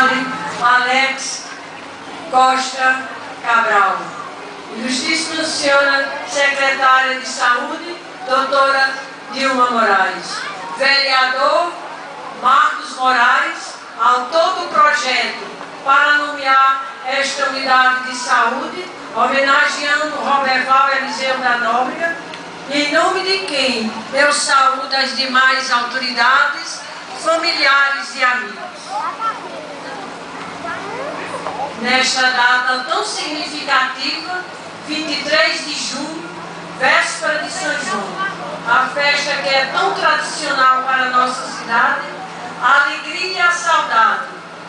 padre Alex Costa Cabral. Ilustríssima senhora secretária de Saúde, doutora Dilma Moraes. Vereador Marcos Moraes, autor do projeto para nomear esta unidade de saúde, homenageando Roberval Eliseu da Nóbrega, em nome de quem eu saúdo as demais autoridades, familiares e amigos. Nesta data tão significativa, 23 de junho, véspera de São João, a festa que é tão tradicional para a nossa cidade, a alegria e a saudade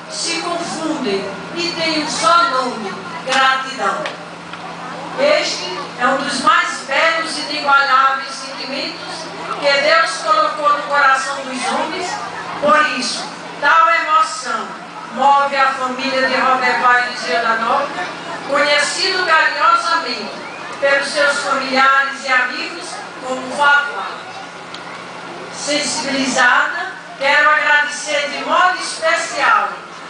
se confundem e têm um só nome: gratidão. Este é um dos mais belos e inigualáveis sentimentos que Deus colocou no coração dos homens. Por isso, tal emoção move a família de Roberval Eliseu da Nóbrega, conhecido carinhosamente pelos seus familiares e amigos como Vavá. Sensibilizada, quero agradecer de modo especial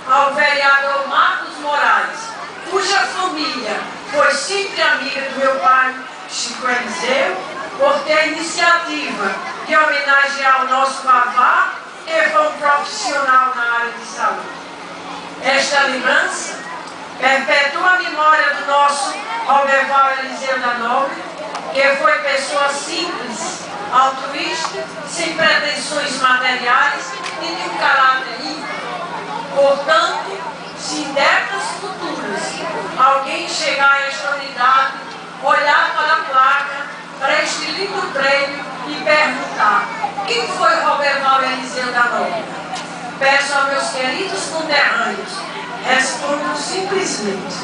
ao vereador Marcos Moraes, cuja família foi sempre amiga do meu pai, Chico Eliseu, por ter a iniciativa de homenagear o nosso Vavá, que foi um profissional na área de saúde. Esta lembrança perpetua a memória do nosso Roberval Eliseu da Nóbrega, que foi pessoa simples, altruísta, sem pretensões materiais e de um caráter ímpar. Portanto, se em décadas futuras alguém chegar a esta unidade, olhar para a placa, para este lindo prêmio e perguntar: quem foi Roberval Eliseu da Nóbrega? Peço aos meus queridos conterrâneos, respondam simplesmente: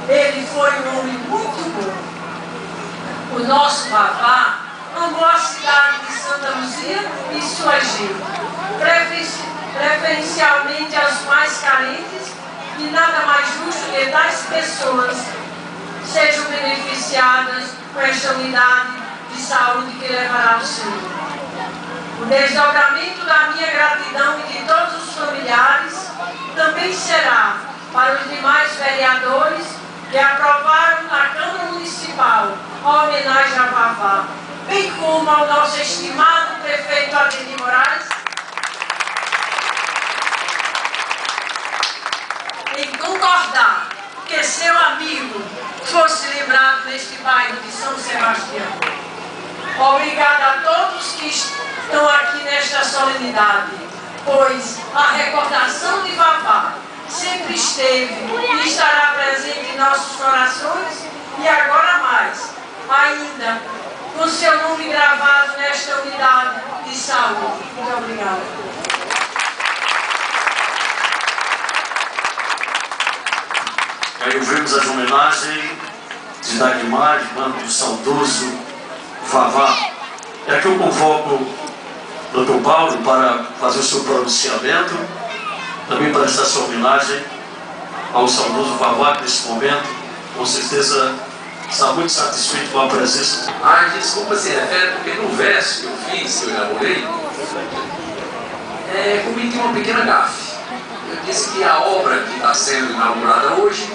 ele foi um homem muito bom. O nosso Vavá amou a cidade de Santa Luzia e sua gente, preferencialmente aos mais carentes, e nada mais justo que tais pessoas sejam beneficiadas com esta unidade de saúde que levará o Senhor. O desdobramento da minha gratidão e de todos os familiares também será para os demais vereadores que aprovaram na Câmara Municipal a homenagem a Vavá, bem como ao nosso estimado prefeito Ademir Moraes, em concordar que seu amigo fosse lembrado neste bairro de São Sebastião. Obrigada a todos que estão aqui nesta solenidade, pois a recordação de Vavá sempre esteve e estará presente em nossos corações, e agora mais, ainda com seu nome gravado nesta unidade de saúde. Muito obrigada. Aí ouvimos as homenagens de Dagmar, irmã do saudoso Vavá. É que eu convoco o Dr. Paulo para fazer o seu pronunciamento, também para prestar sua homenagem ao saudoso Vavá, que nesse momento, com certeza, está muito satisfeito com a presença. Desculpa se refere, porque no verso que eu fiz, que eu elaborei, cometi uma pequena gafe. Eu disse que a obra que está sendo inaugurada hoje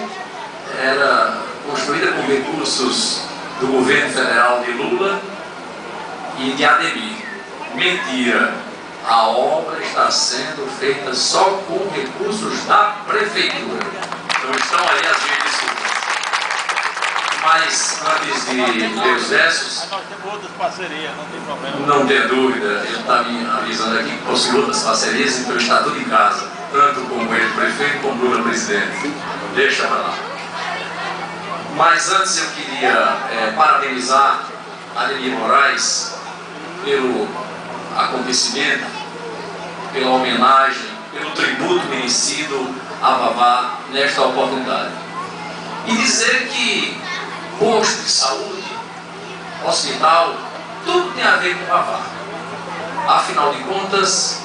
era construída com recursos do governo federal de Lula e de Ademir. Mentira! A obra está sendo feita só com recursos da prefeitura. Então estão aí as minhas desculpas. Mas antes de ler os versos, nós temos outras parcerias, não tem problema. Não tem dúvida, ele está me avisando aqui que possui outras parcerias, então está tudo em casa, tanto como ele prefeito como Lula presidente. Deixa para lá. Mas antes eu queria parabenizar Ademir Moraes pelo acontecimento, pela homenagem, pelo tributo merecido a Vavá nesta oportunidade. E dizer que posto de saúde, hospital, tudo tem a ver com Vavá. Afinal de contas,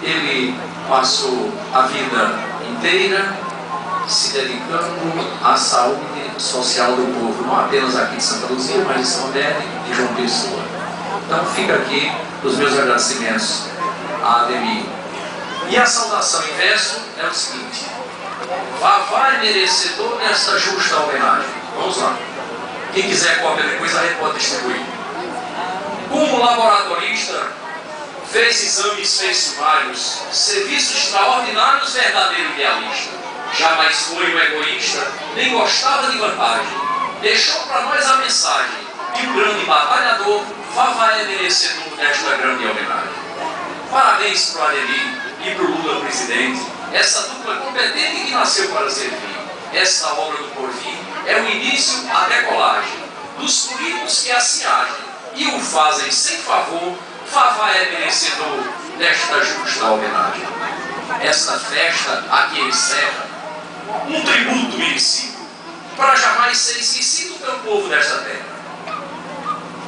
ele passou a vida inteira se dedicando à saúde social do povo, não apenas aqui de Santa Luzia, mas de São Bento e de João Pessoa. Então fica aqui os meus agradecimentos a Ademir. E a saudação em verso é o seguinte: Vavá é merecedor desta justa homenagem. Vamos lá. Quem quiser cópia depois, a gente pode distribuir. Como laboratorista, fez exames, fez sumários, serviços extraordinários, verdadeiro idealista. Jamais foi um egoísta, nem gostava de vantagem. Deixou para nós a mensagem de um grande batalhador. Vavá é merecedor desta grande homenagem. Parabéns para o Ademir e para o Lula presidente, essa dupla competente que nasceu para servir. Essa obra do porvir é o início, a decolagem dos políticos que assim agem e o fazem sem favor. Vavá é merecedor desta justa homenagem. Esta festa aqui encerra um tributo merecido para jamais ser esquecido pelo povo desta terra.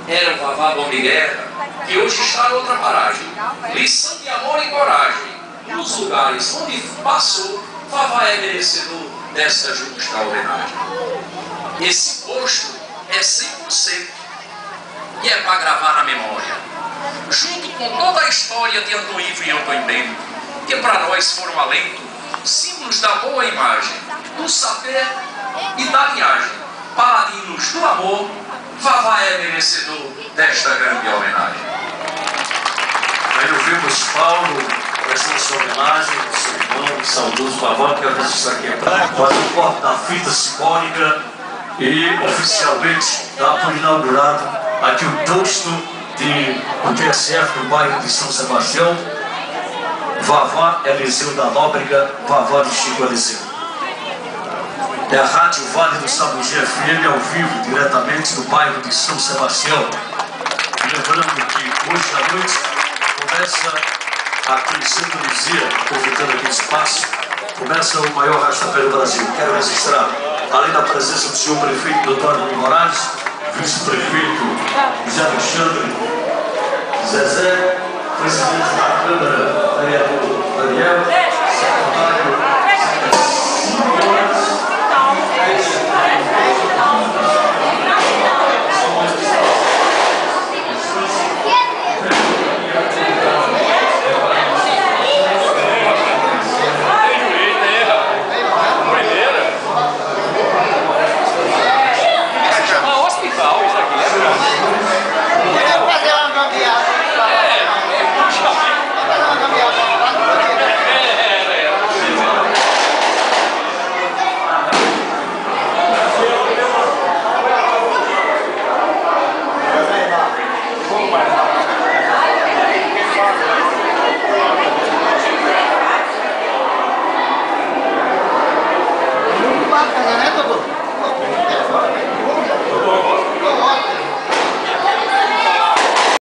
Era o Vavá bom de guerra que hoje está em outra paragem, lição de amor e coragem. Nos lugares onde passou, Vavá é merecedor desta justa homenagem. Esse posto é 100% e é para gravar na memória, junto com toda a história de Antônio Ivo e Antônio Bento, que para nós foram alento, símbolos da boa imagem, do saber e da linhagem, paladinos do amor. Vavá é merecedor desta grande homenagem. Aí ouvimos Paulo prestando sua homenagem ao seu irmão, saudoso Vavá. Quero registrar aqui fazer o corte da fita simbólica e oficialmente dá por inaugurado aqui o posto do TSF do bairro de São Sebastião. Vavá Eliseu da Nóbrega, Vavá de Chico Eliseu. É a Rádio Vale do Sabugi FM ao vivo, diretamente do bairro de São Sebastião. E lembrando que hoje à noite começa aqui em Santa Luzia, aproveitando aqui o espaço, começa o maior arrastapé do Brasil. Quero registrar, além da presença do senhor prefeito Dr. Ademir Moraes, vice-prefeito José Alexandre, Zezé, presidente da Câmara, vereador Daniel, secretário,